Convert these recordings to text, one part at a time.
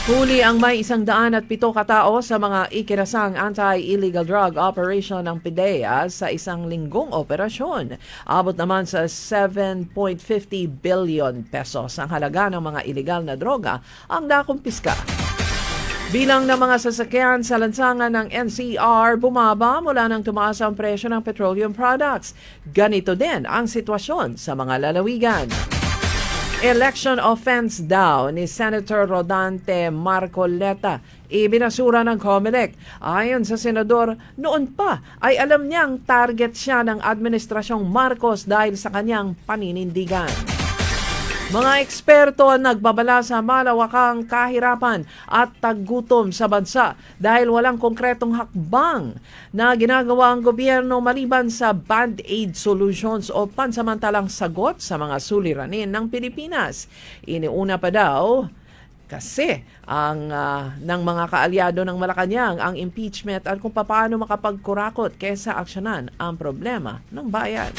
Huli ang may 107 katao sa mga ikinasang anti-illegal drug operation ng PIDEA sa isang linggong operasyon. Abot naman sa 7.50 billion pesos ang halaga ng mga illegal na droga ang nakumpiska. Bilang ng mga sasakyan sa lansangan ng NCR bumaba mula nang tumaas ang presyo ng petroleum products. Ganito din ang sitwasyon sa mga lalawigan. Election offense daw ni Senator Rodante Marcoleta. Ibinasura ng COMELEC. Ayon sa senador, noon pa ay alam niyang target siya ng Administrasyong Marcos dahil sa kanyang paninindigan. Mga eksperto nagbabala sa malawakang kahirapan at taggutom sa bansa dahil walang konkretong hakbang na ginagawa ang gobyerno maliban sa band-aid solutions o pansamantalang sagot sa mga suliranin ng Pilipinas. Iniuna pa daw kasi ng mga kaalyado ng Malacanang ang impeachment at kung paano makapagkurakot kesa aksyonan ang problema ng bayan.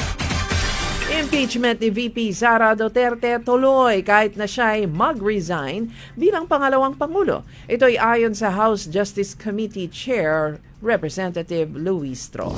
Impeachment ni VP Sara Duterte tuloy kahit na siya'y mag-resign bilang pangalawang Pangulo. Ito'y ayon sa House Justice Committee Chair Representative Luis Tro.